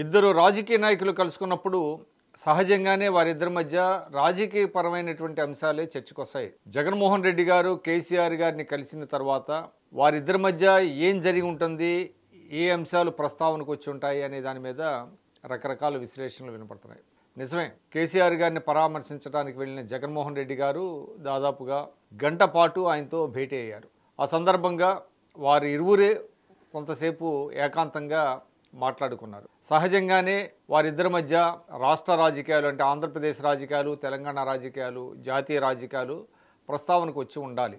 ఇద్దరు రాజకీయ నాయకులు కలుసుకున్నప్పుడు సహజంగానే వారిద్దరి మధ్య రాజకీయపరమైనటువంటి అంశాలే చర్చకొస్తాయి. జగన్మోహన్ రెడ్డి గారు కేసీఆర్ గారిని కలిసిన తర్వాత వారిద్దరి మధ్య ఏం జరిగి ఉంటుంది, ఏ అంశాలు ప్రస్తావనకు వచ్చి ఉంటాయి అనే దాని మీద రకరకాల విశ్లేషణలు వినపడుతున్నాయి. నిజమే, కేసీఆర్ గారిని పరామర్శించడానికి వెళ్ళిన జగన్మోహన్ రెడ్డి గారు దాదాపుగా గంట పాటు ఆయనతో భేటీ అయ్యారు. ఆ సందర్భంగా వారి ఇరువురే కొంతసేపు ఏకాంతంగా మాట్లాడుకున్నారు. సహజంగానే వారిద్దరి మధ్య రాష్ట్ర రాజకీయాలు అంటే ఆంధ్రప్రదేశ్ రాజకీయాలు, తెలంగాణ రాజకీయాలు, జాతీయ రాజకీయాలు ప్రస్తావనకు వచ్చి ఉండాలి,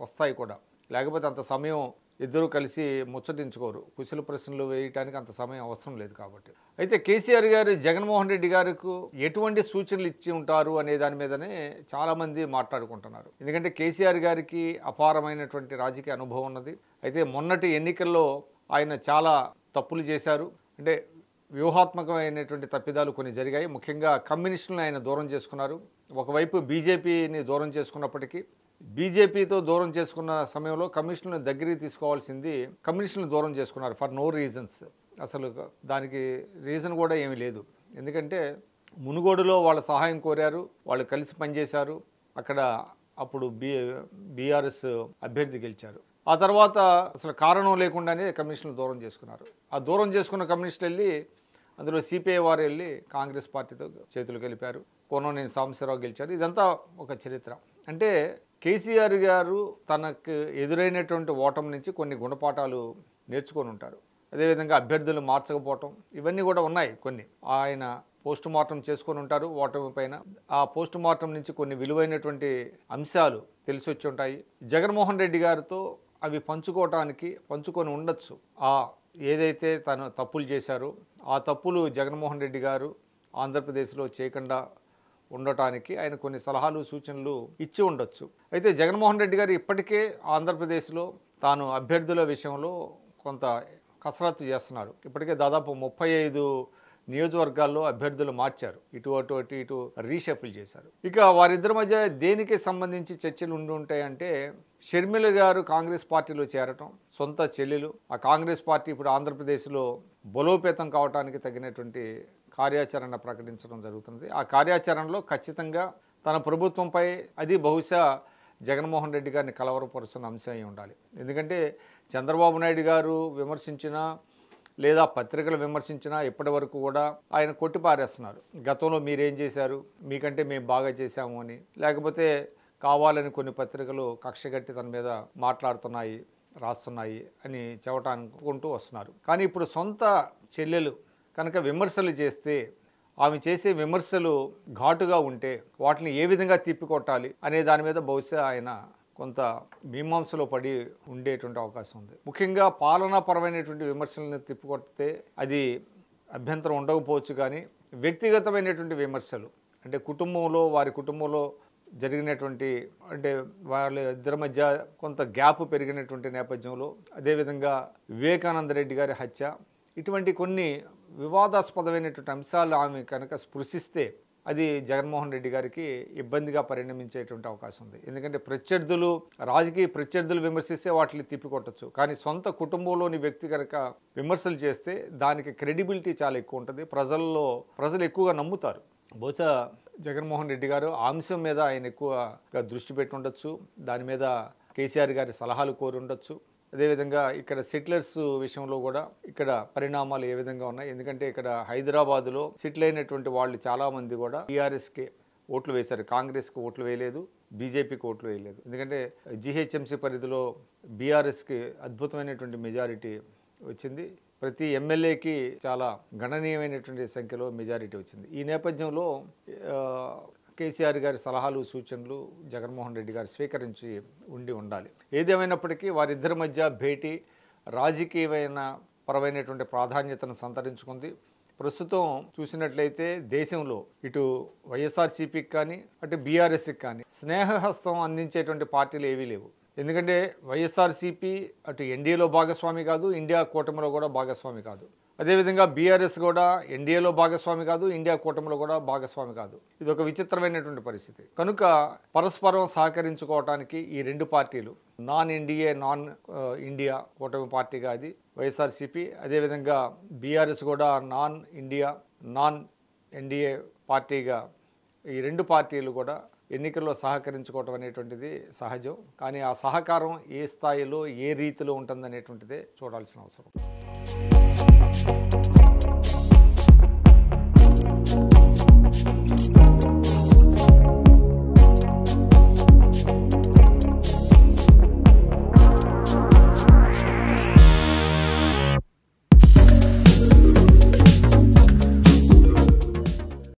వస్తాయి కూడా. లేకపోతే అంత సమయం ఇద్దరు కలిసి ముచ్చటించుకోరు, కుశల ప్రశ్నలు వేయటానికి అంత సమయం అవసరం లేదు కాబట్టి. అయితే కేసీఆర్ గారు జగన్మోహన్ రెడ్డి గారికి ఎటువంటి సూచనలు ఇచ్చి ఉంటారు అనే దాని మీదనే చాలామంది మాట్లాడుకుంటున్నారు. ఎందుకంటే కేసీఆర్ గారికి అపారమైనటువంటి రాజకీయ అనుభవం ఉన్నది. అయితే మొన్నటి ఎన్నికల్లో ఆయన చాలా తప్పులు చేశారు. అంటే వ్యూహాత్మకమైనటువంటి తప్పిదాలు కొన్ని జరిగాయి. ముఖ్యంగా కమ్యూనిస్టులను ఆయన దూరం చేసుకున్నారు. ఒకవైపు బీజేపీని దూరం చేసుకున్నప్పటికీ బీజేపీతో దూరం చేసుకున్న సమయంలో కమ్యూనిస్టులను దగ్గరికి తీసుకోవాల్సింది కమ్యూనిస్టులను దూరం చేసుకున్నారు ఫర్ నో రీజన్స్. అసలు దానికి రీజన్ కూడా ఏమీ లేదు. ఎందుకంటే మునుగోడులో వాళ్ళ సహాయం కోరారు, వాళ్ళు కలిసి పనిచేశారు. అక్కడ అప్పుడు బీఆర్ఎస్ అభ్యర్థి గెలిచారు. ఆ తర్వాత అసలు కారణం లేకుండానే కమ్యూనిస్టులను దూరం చేసుకున్నారు. ఆ దూరం చేసుకున్న కమ్యూనిస్టులు వెళ్ళి అందులో సిపిఐ వారు వెళ్ళి కాంగ్రెస్ పార్టీతో చేతులు కలిపారు. కోననేని సాంబశివరావు గెలిచారు. ఇదంతా ఒక చరిత్ర. అంటే కేసీఆర్ గారు తనకు ఎదురైనటువంటి ఓటమి నుంచి కొన్ని గుణపాఠాలు నేర్చుకొని ఉంటారు. అదేవిధంగా అభ్యర్థులు మార్చకపోవటం ఇవన్నీ కూడా ఉన్నాయి. కొన్ని ఆయన పోస్ట్ మార్టం చేసుకొని ఉంటారు ఓటమి పైన. ఆ పోస్ట్ మార్టం నుంచి కొన్ని విలువైనటువంటి అంశాలు తెలిసి వచ్చి ఉంటాయి. జగన్మోహన్ రెడ్డి గారితో అవి పంచుకొని ఉండొచ్చు. ఏదైతే తను తప్పులు చేశారో ఆ తప్పులు జగన్మోహన్ రెడ్డి గారు ఆంధ్రప్రదేశ్లో చేయకుండా ఉండటానికి ఆయన కొన్ని సలహాలు సూచనలు ఇచ్చి ఉండొచ్చు. అయితే జగన్మోహన్ రెడ్డి గారు ఇప్పటికే ఆంధ్రప్రదేశ్లో తాను అభ్యర్థుల విషయంలో కొంత కసరత్తు చేస్తున్నారు. ఇప్పటికే దాదాపు 35 నియోజకవర్గాల్లో అభ్యర్థులు మార్చారు. ఇటు రీషఫుల్ చేశారు. ఇక వారిద్దరి మధ్య దేనికి సంబంధించి చర్చలు ఉండి ఉంటాయంటే షర్మిల గారు కాంగ్రెస్ పార్టీలో చేరటం, సొంత చెల్లెలు. ఆ కాంగ్రెస్ పార్టీ ఇప్పుడు ఆంధ్రప్రదేశ్లో బలోపేతం కావడానికి తగినటువంటి కార్యాచరణ ప్రకటించడం జరుగుతుంది. ఆ కార్యాచరణలో ఖచ్చితంగా తన ప్రభుత్వంపై అది బహుశా జగన్మోహన్ రెడ్డి గారిని కలవరపరుస్తున్న అంశం అయి ఉండాలి. ఎందుకంటే చంద్రబాబు నాయుడు గారు విమర్శించినా లేదా పత్రికలు విమర్శించినా ఇప్పటి వరకు కూడా ఆయన కొట్టిపారేస్తున్నారు. గతంలో మీరేం చేశారు, మీకంటే మేము బాగా చేశాము అని, లేకపోతే కావాలని కొన్ని పత్రికలు కక్షగట్టి తన మీద మాట్లాడుతున్నాయి, రాస్తున్నాయి అని చెప్పటానుకుంటూ వస్తున్నారు. కానీ ఇప్పుడు సొంత చెల్లెలు కనుక విమర్శలు చేస్తే, ఆమె చేసే విమర్శలు ఘాటుగా ఉంటే వాటిని ఏ విధంగా తిప్పికొట్టాలి అనే దాని మీద బహుశా ఆయన కొంత మీమాంసలో పడి ఉండేటువంటి అవకాశం ఉంది. ముఖ్యంగా పాలనాపరమైనటువంటి విమర్శలను తిప్పికొడితే అది అభ్యంతరం ఉండకపోవచ్చు. కానీ వ్యక్తిగతమైనటువంటి విమర్శలు అంటే వారి కుటుంబంలో జరిగినటువంటి అంటే వాళ్ళ ఇద్దరి మధ్య కొంత గ్యాప్ పెరిగినటువంటి నేపథ్యంలో, అదేవిధంగా వివేకానంద రెడ్డి గారి హత్య, ఇటువంటి కొన్ని వివాదాస్పదమైనటువంటి అంశాలు ఆమె కనుక స్పృశిస్తే అది జగన్మోహన్ రెడ్డి గారికి ఇబ్బందిగా పరిణమించేటువంటి అవకాశం ఉంది. ఎందుకంటే రాజకీయ ప్రత్యర్థులు విమర్శిస్తే వాటిని తిప్పికొట్టచ్చు. కానీ సొంత కుటుంబంలోని వ్యక్తి కనుక విమర్శలు చేస్తే దానికి క్రెడిబిలిటీ చాలా ఎక్కువ ఉంటుంది. ప్రజలు ఎక్కువగా నమ్ముతారు. బహుశా జగన్మోహన్ రెడ్డి గారు ఆ అంశం మీద ఆయన ఎక్కువగా దృష్టి పెట్టి ఉండొచ్చు. దాని మీద కేసీఆర్ గారి సలహాలు కోరి ఉండొచ్చు. అదేవిధంగా ఇక్కడ సెటిలర్స్ విషయంలో కూడా ఇక్కడ పరిణామాలు ఏ విధంగా ఉన్నాయి. ఎందుకంటే ఇక్కడ హైదరాబాదులో సెటిల్ అయినటువంటి వాళ్ళు చాలామంది కూడా టీఆర్ఎస్కి ఓట్లు వేశారు, కాంగ్రెస్కి ఓట్లు వేయలేదు, బీజేపీకి ఓట్లు వేయలేదు. ఎందుకంటే జీహెచ్ఎంసీ పరిధిలో బీఆర్ఎస్కి అద్భుతమైనటువంటి మెజారిటీ వచ్చింది. ప్రతి ఎమ్మెల్యేకి చాలా గణనీయమైనటువంటి సంఖ్యలో మెజారిటీ వచ్చింది. ఈ నేపథ్యంలో కేసీఆర్ గారి సలహాలు సూచనలు జగన్మోహన్ రెడ్డి గారు స్వీకరించి ఉండాలి. ఏదేమైనప్పటికీ వారిద్దరి మధ్య భేటీ పరమైనటువంటి ప్రాధాన్యతను సంతరించుకుంది. ప్రస్తుతం చూసినట్లయితే దేశంలో ఇటు వైఎస్ఆర్సీపీకి కానీ అటు బీఆర్ఎస్కి కానీ స్నేహహస్తం అందించేటువంటి పార్టీలు ఏవీ లేవు. ఎందుకంటే వైఎస్ఆర్సీపీ అటు ఎన్డీఏలో భాగస్వామి కాదు, ఇండియా కూటమిలో కూడా భాగస్వామి కాదు. అదేవిధంగా బీఆర్ఎస్ కూడా ఎన్డీఏలో భాగస్వామి కాదు, ఇండియా కూటమిలో కూడా భాగస్వామి కాదు. ఇది ఒక విచిత్రమైనటువంటి పరిస్థితి. కనుక పరస్పరం సహకరించుకోవటానికి ఈ రెండు పార్టీలు నాన్ ఇండియా కూటమి పార్టీగా అది వైఎస్ఆర్సీపీ, అదేవిధంగా బీఆర్ఎస్ కూడా నాన్ ఇండియా నాన్ ఎన్డీఏ పార్టీగా ఈ రెండు పార్టీలు కూడా ఎన్నికల్లో సహకరించుకోవటం అనేటువంటిది సహజం. కానీ ఆ సహకారం ఏ స్థాయిలో ఏ రీతిలో ఉంటుందనేటువంటిదే చూడాల్సిన అవసరం.